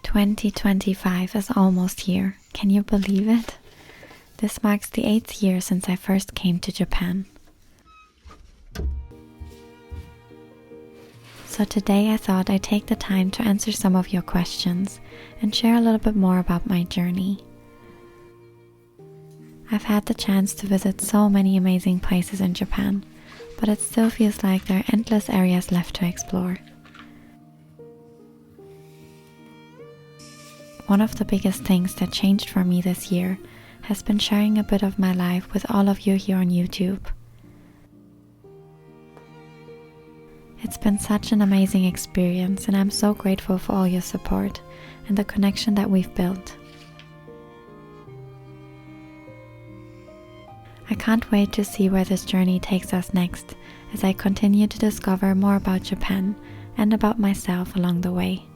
2025 is almost here. Can you believe it? This marks the 8th year since I first came to Japan. So today I thought I'd take the time to answer some of your questions and share a little bit more about my journey. I've had the chance to visit so many amazing places in Japan, but it still feels like there are endless areas left to explore. One of the biggest things that changed for me this year has been sharing a bit of my life with all of you here on YouTube. It's been such an amazing experience, and I'm so grateful for all your support and the connection that we've built. I can't wait to see where this journey takes us next as I continue to discover more about Japan and about myself along the way.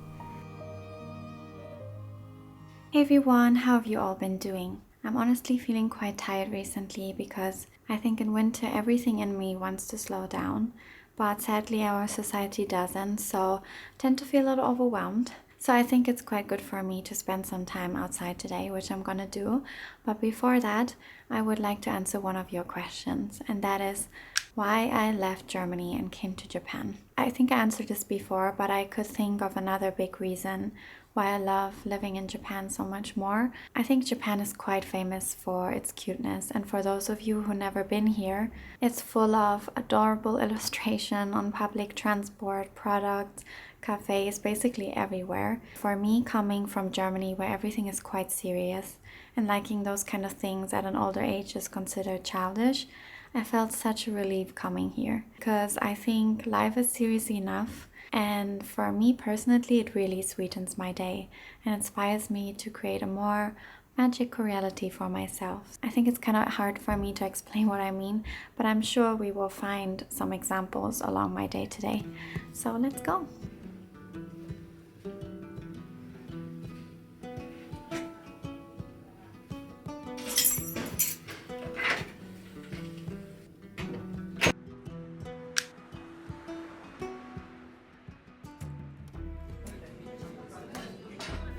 Hey everyone, how have you all been doing? I'm honestly feeling quite tired recently because I think in winter everything in me wants to slow down, but sadly our society doesn't, so I tend to feel a little overwhelmed. So I think it's quite good for me to spend some time outside today, which I'm gonna do. But before that, I would like to answer one of your questions, and that is why I left Germany and came to Japan. I think I answered this before, but I could think of another big reason why I love living in Japan so much more. I think Japan is quite famous for its cuteness, and for those of you who've never been here, it's full of adorable illustration on public transport, products, cafes, basically everywhere. For me, coming from Germany where everything is quite serious and liking those kind of things at an older age is considered childish, I felt such a relief coming here because I think life is serious enough, and for me personally it really sweetens my day and inspires me to create a more magical reality for myself. I think it's kind of hard for me to explain what I mean, but I'm sure we will find some examples along my day today. So let's go!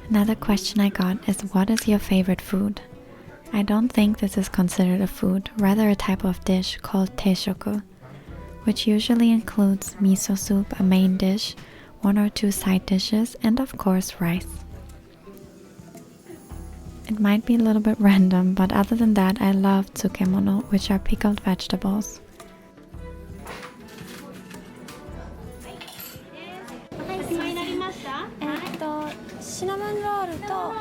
Another question I got is, what is your favorite food? I don't think this is considered a food, rather a type of dish called teishoku, which usually includes miso soup, a main dish, 1 or 2 side dishes, and of course rice. It might be a little bit random, but other than that I love tsukemono, which are pickled vegetables. Cinnamon roll と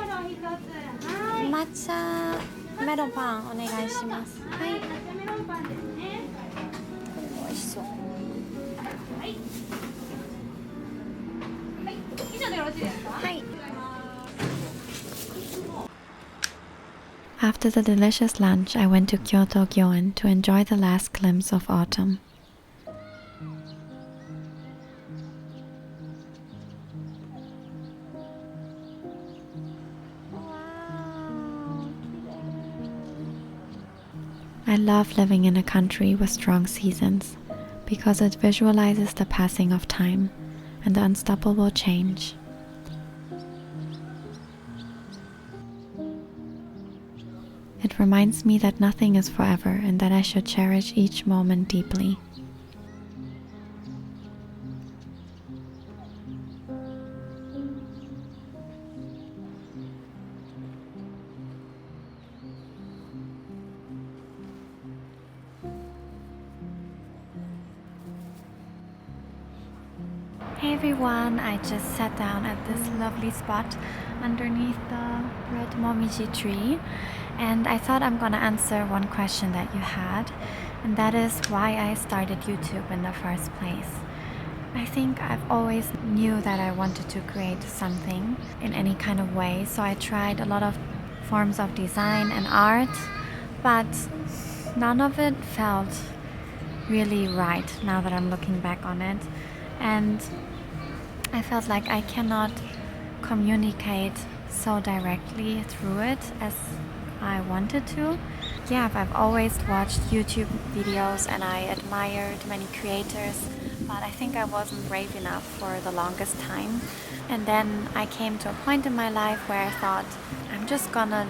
抹茶メロンパンお願いします。はい。美味しそう。はい。以上でよろしいですか？はい。After the delicious lunch, I went to Kyoto Gyoen to enjoy the last glimpse of autumn. I love living in a country with strong seasons because it visualizes the passing of time and the unstoppable change. It reminds me that nothing is forever and that I should cherish each moment deeply. Hey everyone, I just sat down at this lovely spot underneath the red momiji tree, and I thought I'm gonna answer one question that you had, and that is why I started YouTube in the first place. I think I've always knew that I wanted to create something in any kind of way, so I tried a lot of forms of design and art, but none of it felt really right now that I'm looking back on it. And I felt like I cannot communicate so directly through it as I wanted to. Yeah, I've always watched YouTube videos and I admired many creators but I think I wasn't brave enough for the longest time. And then I came to a point in my life where I thought, I'm just gonna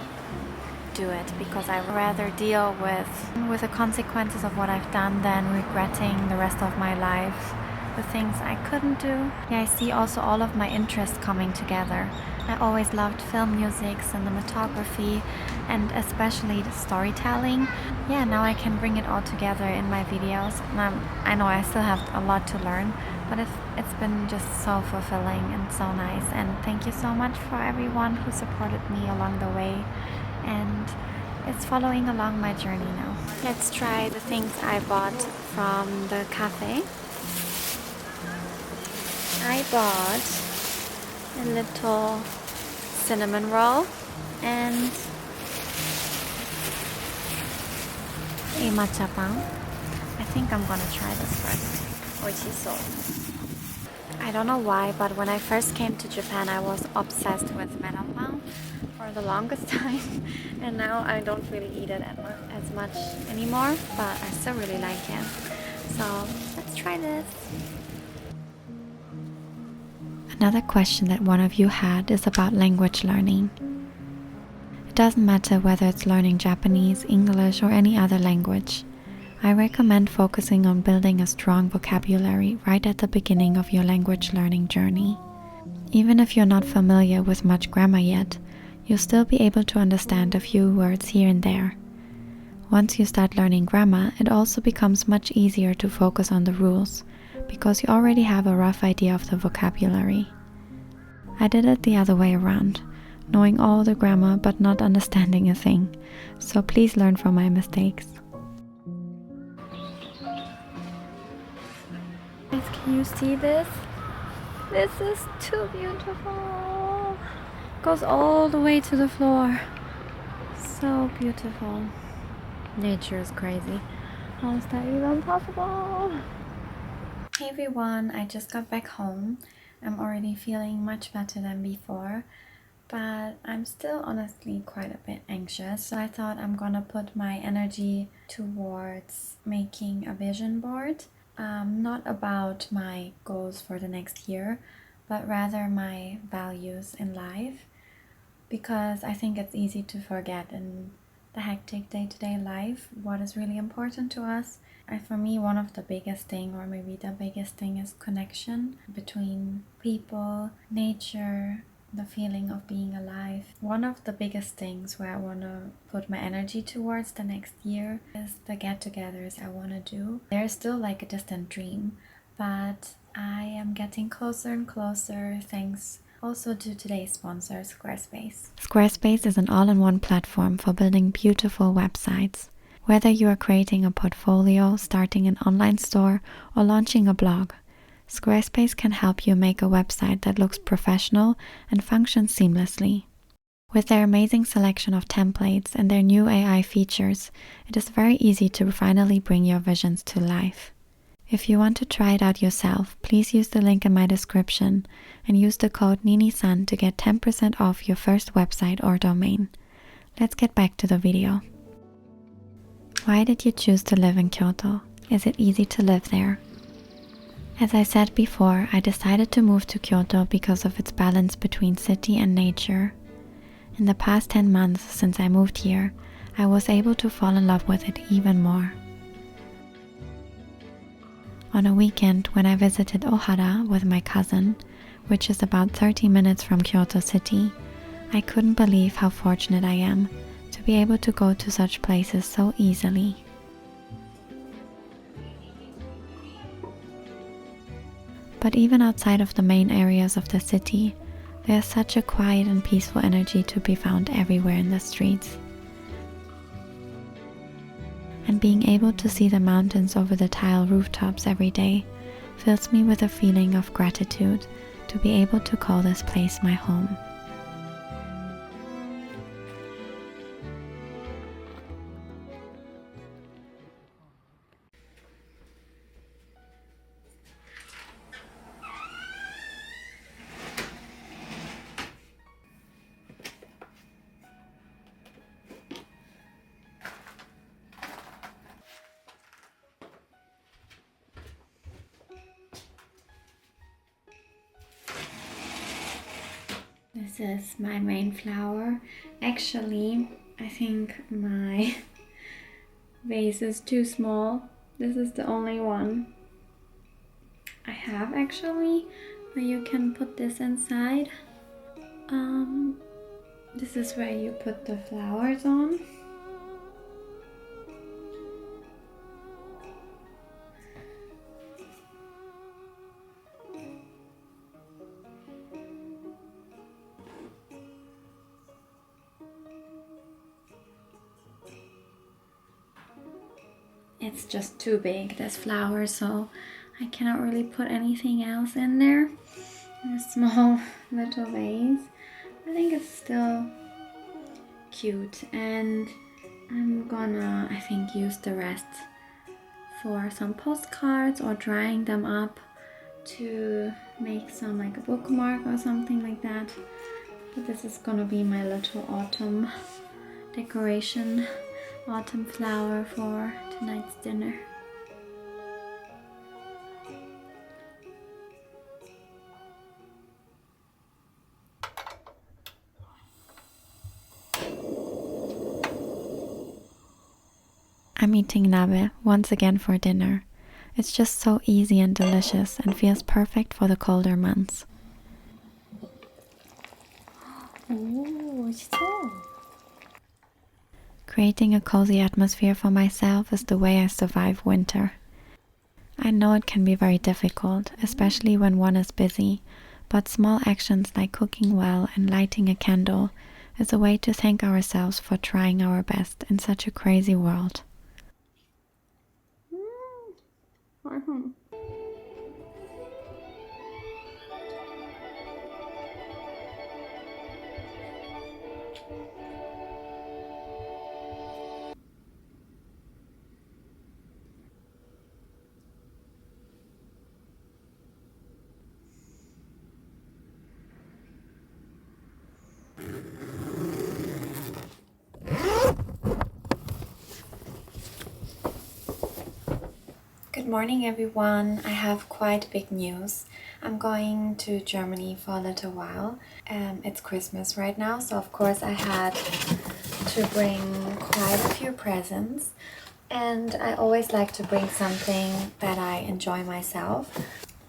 do it because I rather deal with the consequences of what I've done than regretting the rest of my life the things I couldn't do. Yeah, I see also all of my interests coming together. I always loved film music, cinematography, and especially the storytelling. Yeah, now I can bring it all together in my videos. And I know I still have a lot to learn, but it's been just so fulfilling and so nice. And thank you so much for everyone who supported me along the way. And it's following along my journey now. Let's try the things I bought from the cafe. I bought a little cinnamon roll and a matcha pan. I think I'm gonna try this first. Oishisou. I don't know why, but when I first came to Japan, I was obsessed with melon pan for the longest time, and now I don't really eat it as much anymore, but I still really like it. So let's try this. Another question that one of you had is about language learning. It doesn't matter whether it's learning Japanese, English, or any other language. I recommend focusing on building a strong vocabulary right at the beginning of your language learning journey. Even if you're not familiar with much grammar yet, you'll still be able to understand a few words here and there. Once you start learning grammar, it also becomes much easier to focus on the rules, because you already have a rough idea of the vocabulary. I did it the other way around, knowing all the grammar but not understanding a thing, so please learn from my mistakes. Guys, can you see this? This is too beautiful. Goes all the way to the floor. So beautiful. Nature is crazy. How is that even possible? Hey everyone, I just got back home. I'm already feeling much better than before, but I'm still honestly quite a bit anxious. So I thought I'm gonna put my energy towards making a vision board. Not about my goals for the next year, but rather my values in life. Because I think it's easy to forget in the hectic day-to-day life what is really important to us. And for me, one of the biggest thing, or maybe the biggest thing, is connection between people, nature, the feeling of being alive. One of the biggest things where I want to put my energy towards the next year is the get-togethers I want to do. They're still like a distant dream, but I am getting closer and closer thanks also to today's sponsor, Squarespace. Squarespace is an all-in-one platform for building beautiful websites. Whether you are creating a portfolio, starting an online store, or launching a blog, Squarespace can help you make a website that looks professional and functions seamlessly. With their amazing selection of templates and their new AI features, it is very easy to finally bring your visions to life. If you want to try it out yourself, please use the link in my description and use the code Nini Sun to get 10% off your first website or domain. Let's get back to the video. Why did you choose to live in Kyoto? Is it easy to live there? As I said before, I decided to move to Kyoto because of its balance between city and nature. In the past 10 months since I moved here, I was able to fall in love with it even more. On a weekend when I visited Ohara with my cousin, which is about 30 minutes from Kyoto City, I couldn't believe how fortunate I am to be able to go to such places so easily. But even outside of the main areas of the city, there's such a quiet and peaceful energy to be found everywhere in the streets. And being able to see the mountains over the tile rooftops every day fills me with a feeling of gratitude to be able to call this place my home. This is my main flower. Actually, I think my vase is too small. This is the only one I have actually, where you can put this inside. This is where you put the flowers on. It's just too big, this flower, so I cannot really put anything else in there. In a small little vase. I think it's still cute, and I'm gonna, I think, use the rest for some postcards or drying them up to make some like a bookmark or something like that. But this is gonna be my little autumn decoration, autumn flower for tonight's dinner. I'm eating nabe once again for dinner. It's just so easy and delicious and feels perfect for the colder months. Creating a cozy atmosphere for myself is the way I survive winter. I know it can be very difficult, especially when one is busy, but small actions like cooking well and lighting a candle is a way to thank ourselves for trying our best in such a crazy world. Good morning everyone. I have quite big news. I'm going to Germany for a little while. It's Christmas right now, so of course I had to bring quite a few presents. And I always like to bring something that I enjoy myself.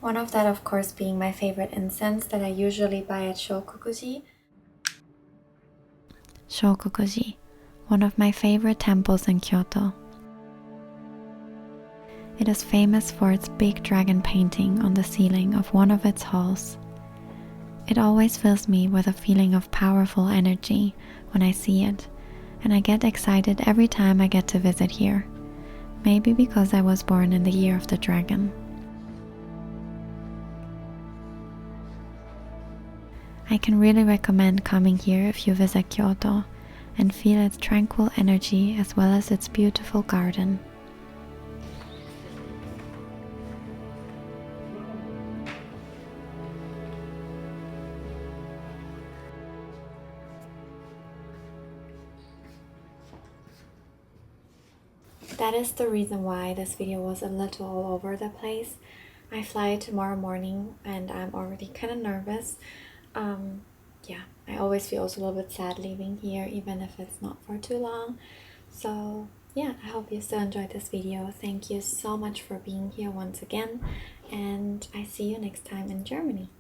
One of that, of course, being my favorite incense that I usually buy at Shokokuji. Shokokuji, one of my favorite temples in Kyoto. It is famous for its big dragon painting on the ceiling of one of its halls. It always fills me with a feeling of powerful energy when I see it, and I get excited every time I get to visit here. Maybe because I was born in the year of the dragon. I can really recommend coming here if you visit Kyoto and feel its tranquil energy as well as its beautiful garden. That is the reason why this video was a little all over the place. I fly tomorrow morning and I'm already kind of nervous. Yeah, I always feel also a little bit sad leaving here, even if it's not for too long. So yeah, I hope you still enjoyed this video. Thank you so much for being here once again, and I see you next time in Germany.